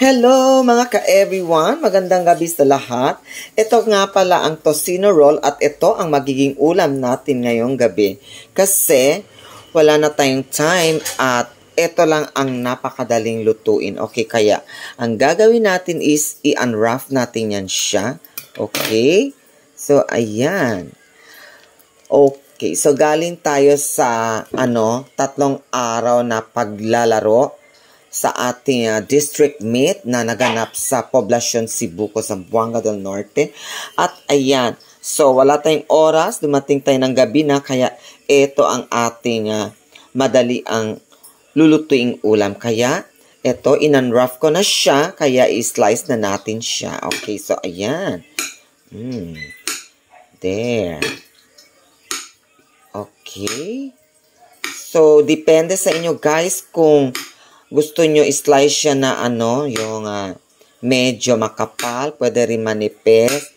Hello mga ka-everyone! Magandang gabi sa lahat. Ito nga pala ang tocino roll at ito ang magiging ulam natin ngayong gabi. Kasi wala na tayong time at ito lang ang napakadaling lutuin. Okay, kaya ang gagawin natin is i-unwrap natin yan siya. Okay? So, ayan. Okay, so galing tayo sa 3 araw na paglalaro sa ating district meet na naganap sa Poblacion Cebu, Zamboanga del Norte. At ayan, so wala tayong oras, dumating tayo ng gabi na, kaya ito ang ating madali ang lulutuing ulam. Kaya ito, in-unwrap ko na siya, kaya i-slice na natin siya. Okay, so ayan. There. Okay. So, depende sa inyo guys kung gusto nyo i-slice siya na yung medyo makapal, pwede rin manipis.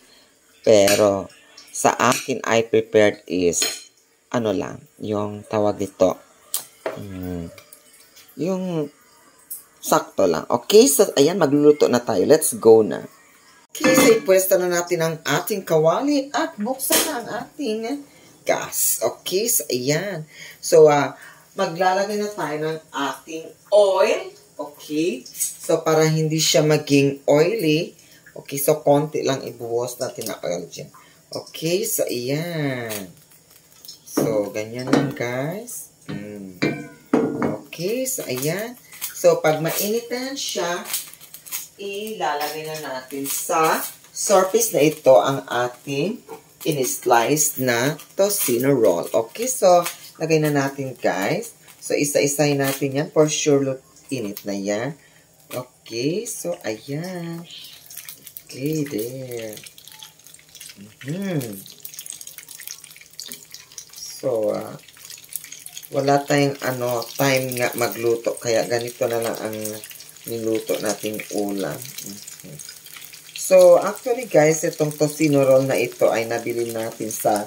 Pero, sa akin, I prepared is, yung tawag dito. Yung sakto lang. Okay, so, ayan, magluluto na tayo. Let's go na. Okay, so, ipwesto na natin ang ating kawali at buksan na ang ating gas. Okay, so, ayan. So, maglalagay na tayo ng ating oil. Okay. So, para hindi siya maging oily. Okay. So, konti lang ibuhos natin na oil dyan. Okay. So, ayan. So, ganyan lang guys. Okay. So, ayan. So, pag mainit na yan siya, ilalagay na natin sa surface na ito ang ating in-slice na tocino roll. Okay. So, lagay na natin, guys. So, isa-isahin natin yan. For sure, init na yan. Okay. So, ayan. Okay, there. So, wala tayong time nga magluto. Kaya ganito na lang ang niluto nating ulam. So, actually, guys, itong tocino roll na ito ay nabili natin sa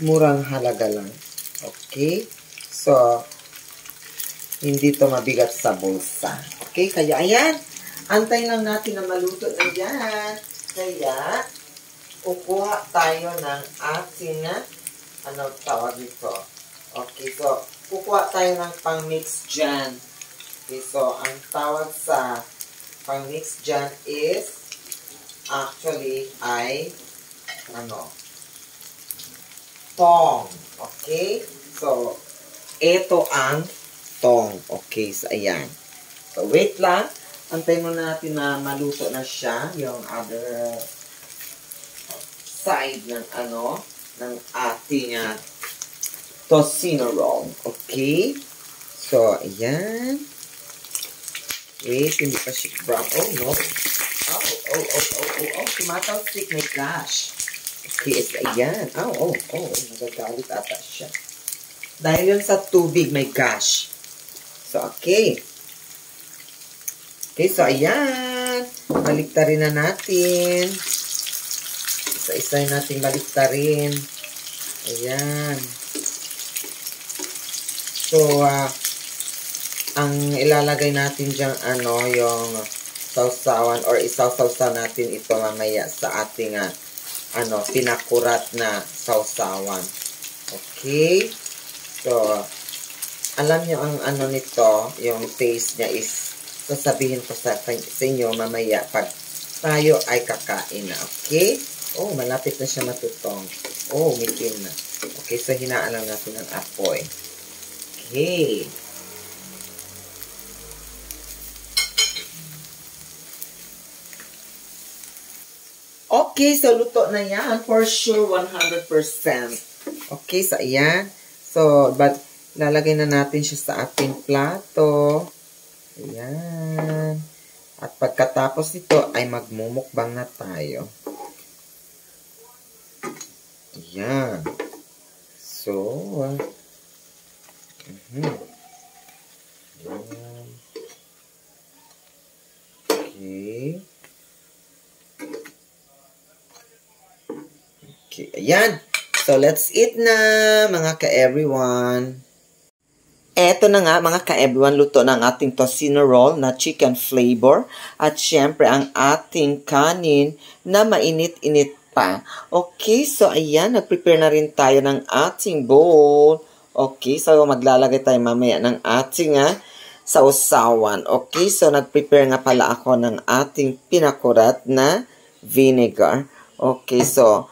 murang halaga lang. Okay? So, hindi to mabigat sa bulsa. Okay? Kaya, ayan. Antay lang natin na maluto na yan. Kaya, kukuha tayo ng ating, tawag nito. Okay, so, kukuha tayo ng pang-mix dyan. Okay, so, ang tawag sa pang-mix dyan is, actually, ay, tong. Okay? So, ito ang tong. Okay, so ayan. So, wait lang. Antayin muna natin na maluto na siya. Yung other side ng ng ating tocino roll. Okay? So, ayan. Wait, hindi pa siya brown. Oh, no. Oh. Tumatalsik. My gosh. Okay, so ayan. Nagagalit ata siya. Dahil yun sa tubig, my gosh. So, okay. Okay, so ayan. Baliktarin na natin. Isa-isa natin baliktarin. Ayan. So, ang ilalagay natin dyan, yung sausawan or isawsaw natin ito mamaya sa ating pinakurat na sausawan. Okay? So, alam nyo ang nito, yung taste niya is, sasabihin ko sa inyo mamaya pag tayo ay kakain na. Okay? Oh, malapit na siya matutong. Oh, mitin na. Okay, so hinaan lang natin ang apoy. Okay. Okay, so luto na yan. For sure, 100%. Okay, so ayan. So, but lalagay na natin siya sa ating plato. Ayan. At pagkatapos nito ay magmumukbang na tayo. Ayan. So, ayan. Okay. Okay, ayan. So, let's eat na, mga ka-everyone. Eto na nga mga ka-everyone, luto ng ating tocino roll na chicken flavor at syempre ang ating kanin na mainit-init pa. Okay, so ayan, nag-prepare na rin tayo ng ating bowl. Okay, so maglalagay tayo mamaya ng ating sausawan. Okay, so nag-prepare nga pala ako ng ating pinakurat na vinegar. Okay, so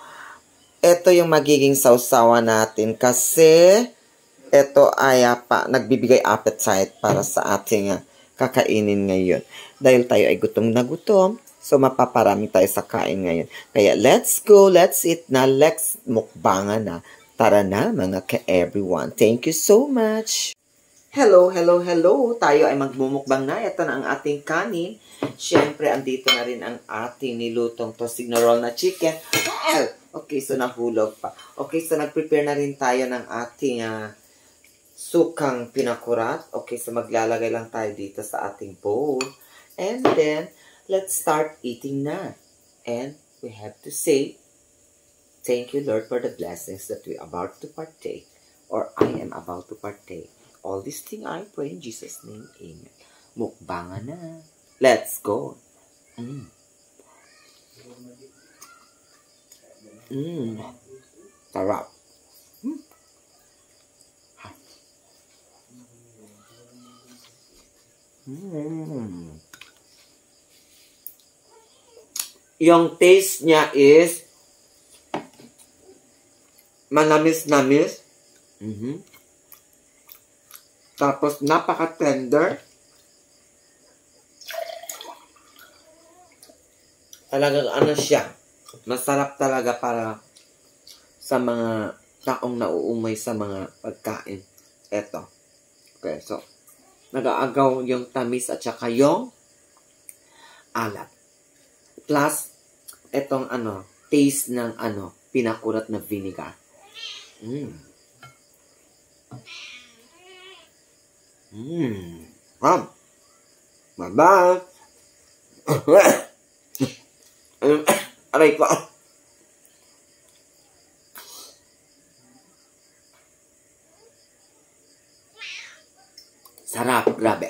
eto yung magiging sausawan natin kasi ito ay nagbibigay appetite para sa ating kakainin ngayon. Dahil tayo ay gutom na gutom, so mapaparami tayo sa kain ngayon. Kaya let's go, let's eat na, let's mukbangan na. Tara na mga ka-everyone. Thank you so much. Hello, hello, hello. Tayo ay magmumukbang na. Ito na ang ating kanin. Siyempre, andito na rin ang ating nilutong tocino roll na chicken. Okay, so nahulog pa. Okay, so nag-prepare na rin tayo ng ating sukang pinakurat. Okay, so maglalagay lang tayo dito sa ating bowl. And then, let's start eating na. And we have to say, thank you, Lord, for the blessings that we are about to partake. Or I am about to partake. All these things I pray in Jesus' name. Amen. Mukbangan na. Let's go. Sarap. Yung taste niya is manamis-namis. Tapos napaka-tender. Talagang ano siya. Masarap talaga para sa mga taong nauumay sa mga pagkain. Eto. Okay, so nag-aagaw yung tamis at saka yung alat. Plus, etong taste ng pinakurat na vinegar. Bye-bye! Aray ko. Sarap, grabe.